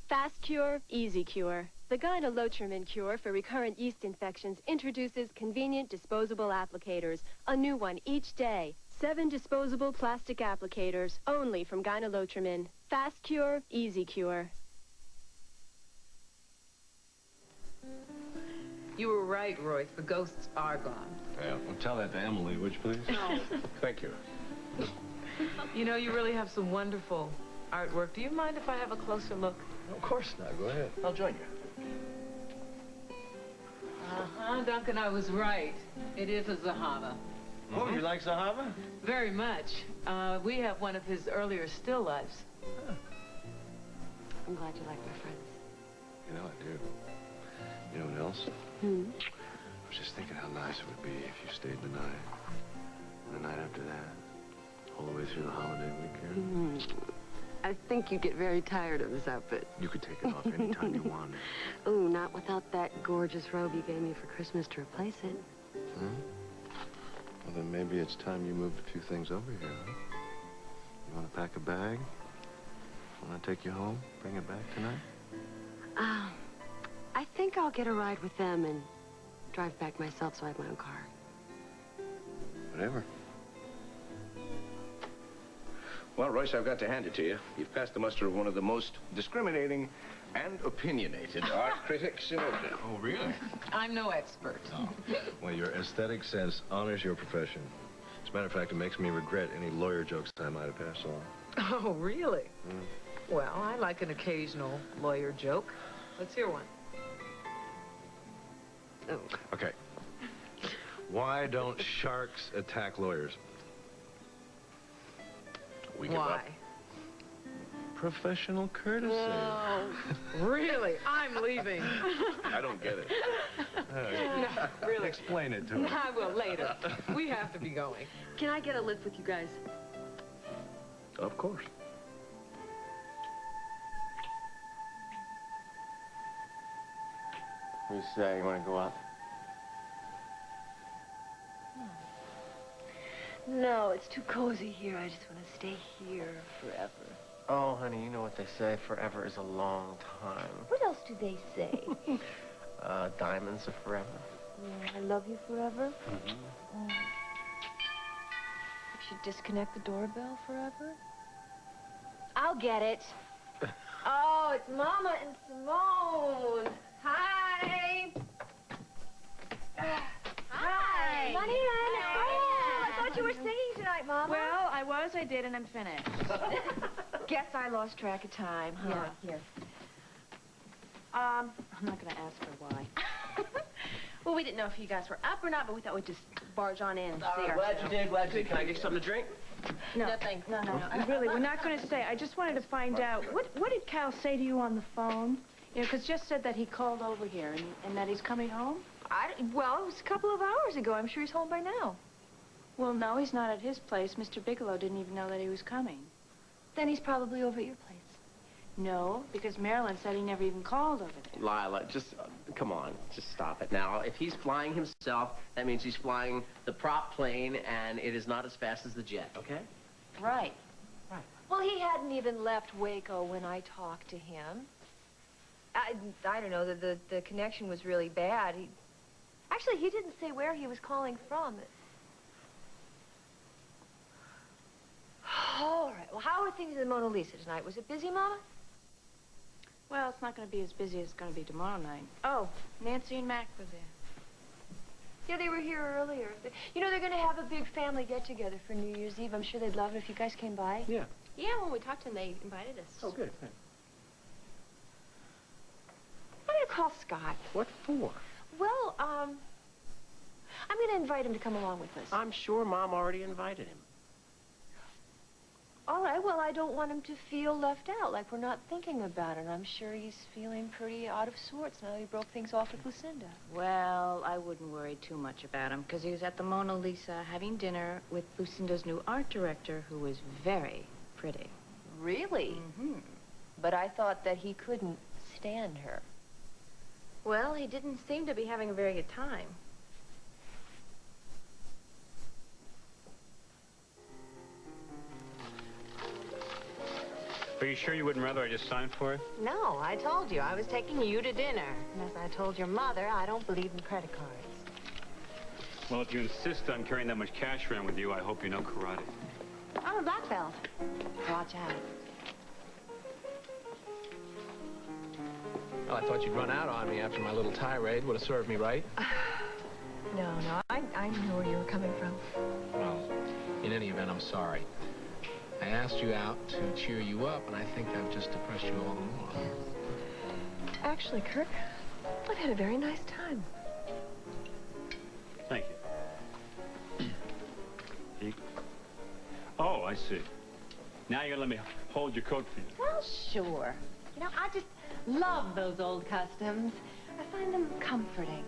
Fast Cure, Easy Cure. The Gyne-Lotrimin cure for recurrent yeast infections introduces convenient disposable applicators. A new one each day. 7 disposable plastic applicators, only from Gyne-Lotrimin. Fast Cure, Easy Cure. You were right, Royce. The ghosts are gone. Yeah, well, tell that to Emily, would you please? No. Thank you. You know, you really have some wonderful artwork. Do you mind if I have a closer look? Of course not. Go ahead. I'll join you. Uh-huh, Duncan, I was right. It is a Zahava. Oh, you like Zahava? Very much. We have one of his earlier still lifes. I'm glad you like my friends. You know I do. You know what else? I was just thinking how nice it would be if you stayed the night. And the night after that. All the way through the holiday weekend. I think you'd get very tired of this outfit. You could take it off anytime you wanted. Ooh, not without that gorgeous robe you gave me for Christmas to replace it. Well, then maybe it's time you moved a few things over here, huh? You want to pack a bag? Want to take you home? Bring it back tonight? I think I'll get a ride with them and drive back myself so I have my own car. Whatever. Well, Royce, I've got to hand it to you. You've passed the muster of one of the most discriminating and opinionated art critics in Oakland. Oh, really? I'm no expert. Oh. Well, your aesthetic sense honors your profession. As a matter of fact, it makes me regret any lawyer jokes I might have passed along. Oh, really? Well, I like an occasional lawyer joke. Let's hear one. Oh. Okay. Why don't sharks attack lawyers? We give Why? up. Professional courtesy. Oh, really? I'm leaving. I don't get it. No, really. Explain it to me. I will later. We have to be going. Can I get a lift with you guys? Of course. What do you say? You want to go up? No, it's too cozy here. I just want to stay here forever. Oh, honey, you know what they say. Forever is a long time. What else do they say? Diamonds are forever. I love you forever. You should disconnect the doorbell forever. I'll get it. Oh, it's Mama and Simone. Hi. Hi. Money, honey. Oh, I thought you were singing tonight, Mama. Well, I was, I did, and I'm finished. Guess I lost track of time, huh? Yeah, here. I'm not going to ask her why. Well, we didn't know if you guys were up or not, but we thought we'd just barge on in and see Glad ourselves. you did, glad you did. Can I get something to drink? No. No, thanks. No. Really, we're not going to stay. I just wanted to find out, what did Cal say to you on the phone? You know, because Jess said that he called over here and that he's coming home. Well, it was a couple of hours ago. I'm sure he's home by now. Well, no, he's not at his place. Mr. Bigelow didn't even know that he was coming. Then he's probably over at your place. No, because Marilyn said he never even called over there. Lila, just, come on, just stop it. Now, if he's flying himself, that means he's flying the prop plane, and it is not as fast as the jet, okay? Right. Well, he hadn't even left Waco when I talked to him. I don't know, the connection was really bad. Actually, he didn't say where he was calling from. All right, well, how are things in the Mona Lisa tonight? Was it busy, Mama? Well, it's not going to be as busy as it's going to be tomorrow night. Oh, Nancy and Mac were there. Yeah, they were here earlier. You know, they're going to have a big family get-together for New Year's Eve. I'm sure they'd love it if you guys came by. Yeah. Yeah, when we talked to them, they invited us. Oh, good. I'm going to call Scott. What for? Well, I'm going to invite him to come along with us. I'm sure Mom already invited him. All right, well, I don't want him to feel left out, like we're not thinking about it. I'm sure he's feeling pretty out of sorts now he broke things off with Lucinda. Well, I wouldn't worry too much about him, because he was at the Mona Lisa having dinner with Lucinda's new art director, who was very pretty. Really? Mm-hmm. But I thought that he couldn't stand her. Well, he didn't seem to be having a very good time. Are you sure you wouldn't rather I just signed for it? No, I told you. I was taking you to dinner. And as I told your mother, I don't believe in credit cards. Well, if you insist on carrying that much cash around with you, I hope you know karate. I'm a black belt. Watch out. Well, I thought you'd run out on me after my little tirade. Would have served me right. No, I knew where you were coming from. Well, in any event, I'm sorry. I asked you out to cheer you up, and I think I've just depressed you all the more. Actually, Kirk, I've had a very nice time. Thank you. Oh, I see. Now you're gonna let me hold your coat for you. Well, sure. You know, I just love those old customs. I find them comforting.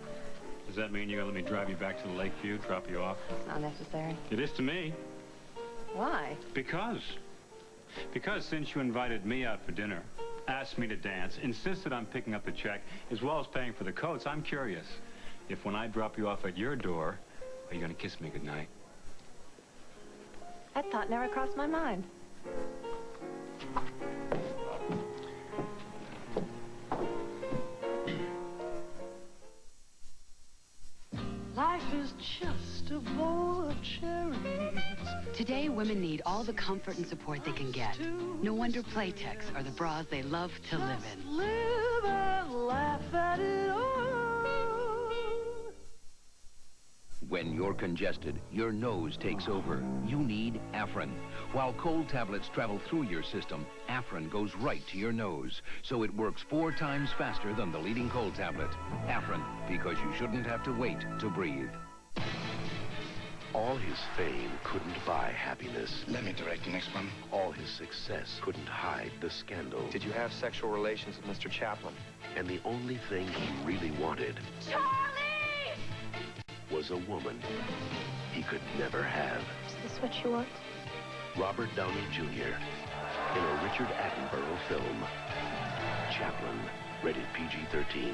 Does that mean you're gonna let me drive you back to the Lakeview, drop you off? It's not necessary. It is to me. Why? Because since you invited me out for dinner, asked me to dance, insisted on picking up the check, as well as paying for the coats, I'm curious if when I drop you off at your door, are you gonna kiss me goodnight? That thought never crossed my mind. Life is just a bowl of cherries. Today, women need all the comfort and support they can get. No wonder Playtex are the bras they love to live in. Live and laugh at it all. When you're congested, your nose takes over. You need Afrin. While cold tablets travel through your system, Afrin goes right to your nose. So it works 4 times faster than the leading cold tablet. Afrin, because you shouldn't have to wait to breathe. All his fame couldn't buy happiness. Let me direct the next one. All his success couldn't hide the scandal. Did you have sexual relations with Mr. Chaplin? And the only thing he really wanted was a woman he could never have. Is this what you want? Robert Downey Jr. in a Richard Attenborough film. Chaplin, rated PG-13.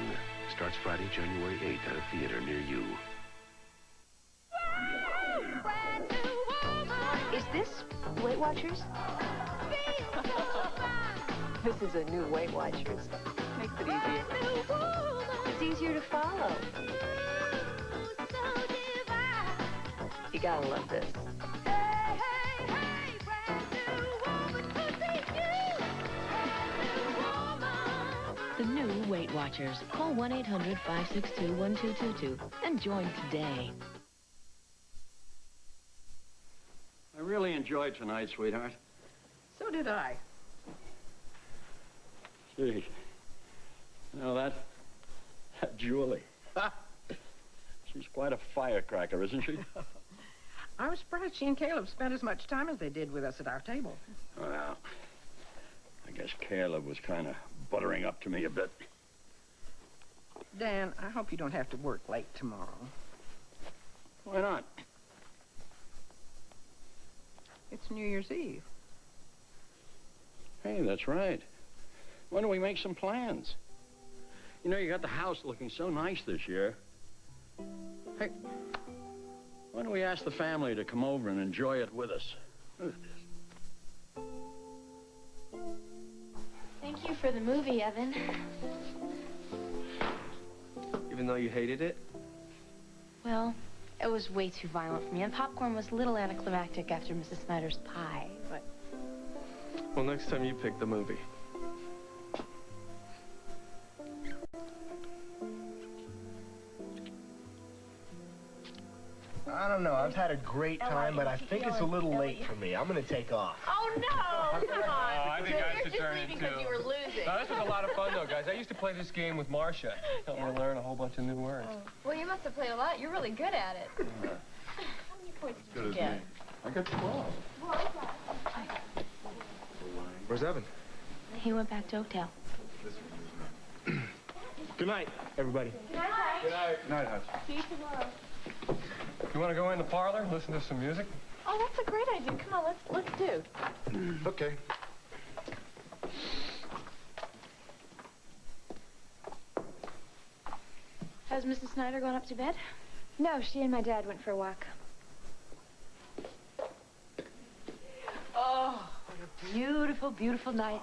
Starts Friday, January 8th at a theater near you. Is this Weight Watchers? This is a new Weight Watchers. Makes it easier. It's easier to follow. You gotta love this. The new Weight Watchers. Call 1-800-562-1222 and join today. I really enjoyed tonight, sweetheart. So did I. Gee. You know, that Julie. She's quite a firecracker, isn't she? I was surprised she and Caleb spent as much time as they did with us at our table. Well, I guess Caleb was kind of buttering up to me a bit. Dan, I hope you don't have to work late tomorrow. Why not? It's New Year's Eve. Hey, that's right. Why don't we make some plans? You know, you got the house looking so nice this year. Hey, why don't we ask the family to come over and enjoy it with us? Thank you for the movie, Evan. Even though you hated it? Well, it was way too violent for me, and popcorn was a little anticlimactic after Mrs. Snyder's pie, but... Well, next time you pick the movie. I don't know. I've had a great time, but I think it's a little late for me. I'm going to take off. Oh, no! Come on. I think I should turn You're just in, leaving because too. you were losing. No, this was a lot of fun, though, guys. I used to play this game with Marcia. Helped me learn a whole bunch of new words. Well, you must have played a lot. You're really good at it. How many points did you get? I got 12. Where's Evan? He went back to Oakdale. Good night, everybody. Good night. Good night. Good night, Hutch. See you tomorrow. You want to go in the parlor, listen to some music? Oh, that's a great idea. Come on, let's do. Okay. Has Mrs. Snyder gone up to bed? No, she and my dad went for a walk. Oh, what a beautiful, beautiful night.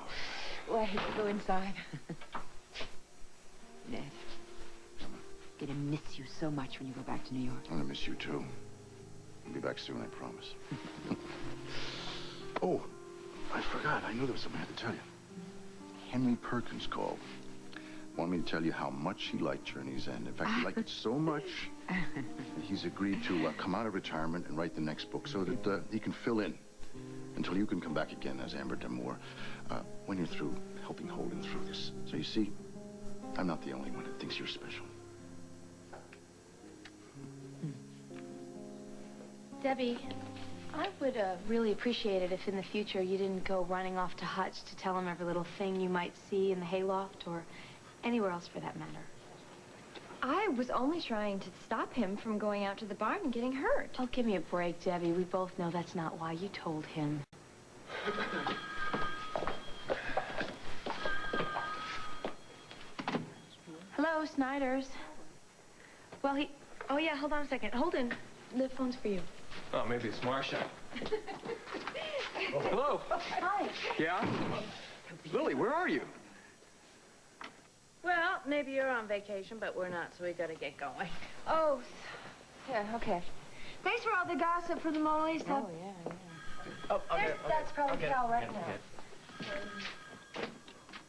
Oh, I hate to go inside. Ned, I'm gonna miss you so much when you go back to New York. I'm gonna miss you, too. I'll be back soon, I promise. Oh, I forgot. I knew there was something I had to tell you. Henry Perkins called. Wanted me to tell you how much he liked Journey's End. In fact, he liked it so much that he's agreed to come out of retirement and write the next book so that he can fill in until you can come back again as Amber D'Amour when you're through helping Holden through this. So you see, I'm not the only one that thinks you're special. Debbie, I would really appreciate it if in the future you didn't go running off to Hutch to tell him every little thing you might see in the hayloft or anywhere else for that matter. I was only trying to stop him from going out to the barn and getting hurt. Oh, give me a break, Debbie. We both know that's not why you told him. Hello, Snyder's. Well, oh, yeah, hold on a second. Holden, the phone's for you. Oh, maybe it's Marcia. Oh, hello. Hi. Yeah? Lily, where are you? Well, maybe you're on vacation, but we're not, so we gotta get going. Oh, yeah, okay. Thanks for all the gossip for the Mona Lisa. Oh, yeah. Oh, That's probably Cal right now.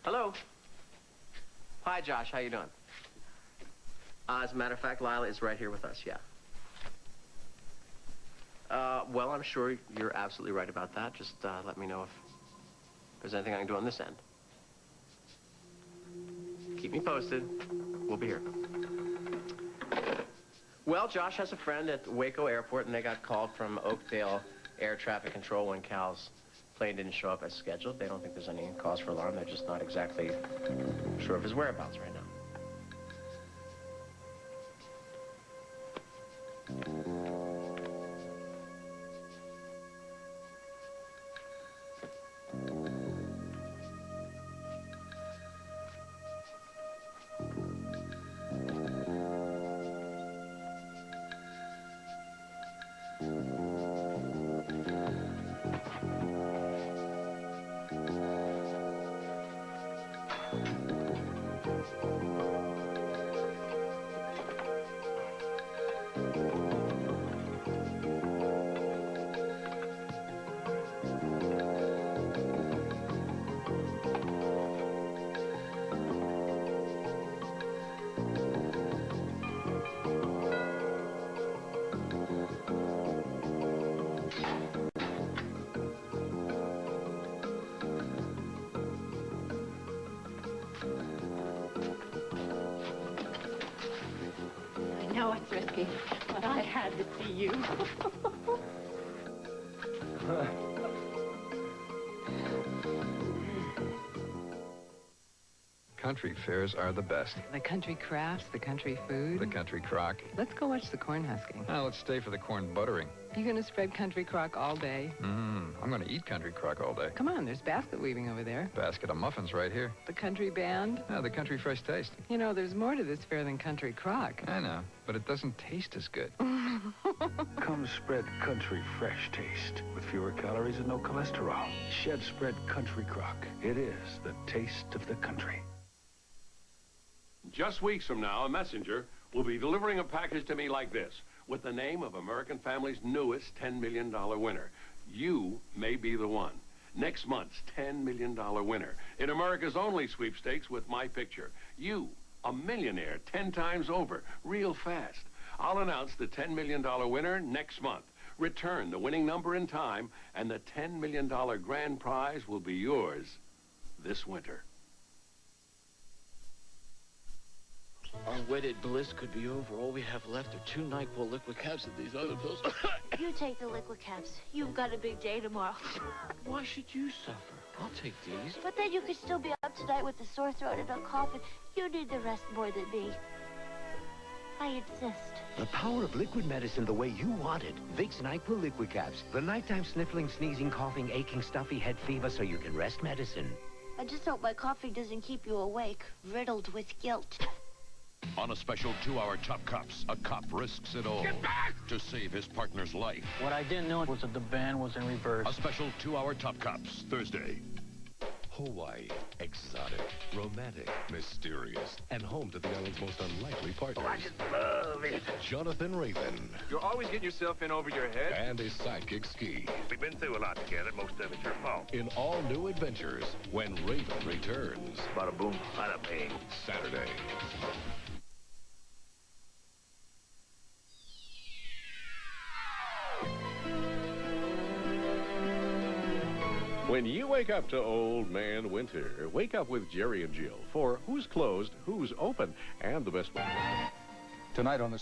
Hello. Hi, Josh. How you doing? As a matter of fact, Lila is right here with us, yeah. Well, I'm sure you're absolutely right about that. Just let me know if there's anything I can do on this end. Keep me posted. We'll be here. Well, Josh has a friend at Waco Airport, and they got called from Oakdale Air Traffic Control when Cal's plane didn't show up as scheduled. They don't think there's any cause for alarm. They're just not exactly sure of his whereabouts right now. know it's risky, but I had to see you. Country fairs are the best. The country crafts, the country food. The country crock. Let's go watch the corn husking. Now let's stay for the corn buttering. You gonna spread country crock all day? I'm gonna eat country crock all day. Come on, there's basket weaving over there. Basket of muffins right here. The country band? Yeah, the country fresh taste. You know, there's more to this fair than country crock. I know, but it doesn't taste as good. Come spread country fresh taste with fewer calories and no cholesterol. Shed spread country crock. It is the taste of the country. Just weeks from now, a messenger will be delivering a package to me like this, with the name of American Family's newest $10 million winner. You may be the one. Next month's $10 million winner in America's only sweepstakes with my picture. You, a millionaire 10 times over, real fast. I'll announce the $10 million winner next month. Return the winning number in time, and the $10 million grand prize will be yours this winter. Our wedded bliss could be over. All we have left are 2 NyQuil liquid caps of these other pills. You take the liquid caps. You've got a big day tomorrow. Why should you suffer? I'll take these. But then you could still be up tonight with a sore throat and a cough, and you need the rest more than me. I insist. The power of liquid medicine the way you want it. Vicks NyQuil liquid caps. The nighttime sniffling, sneezing, coughing, aching, stuffy head fever so you can rest medicine. I just hope my coughing doesn't keep you awake, riddled with guilt. On a special 2-hour Top Cops, a cop risks it all to save his partner's life. What I didn't know was that the band was in reverse. A special 2-hour Top Cops, Thursday. Hawaii, exotic, romantic, mysterious, and home to the island's most unlikely partners. I just love it. Jonathan Raven. You're always getting yourself in over your head. And his sidekick Ski. We've been through a lot together. Most of it's your fault. In all new adventures when Raven returns. Bada boom, bada bing. Saturday. When you wake up to Old Man Winter, wake up with Jerry and Jill for Who's Closed, Who's Open, and the best one. Tonight on the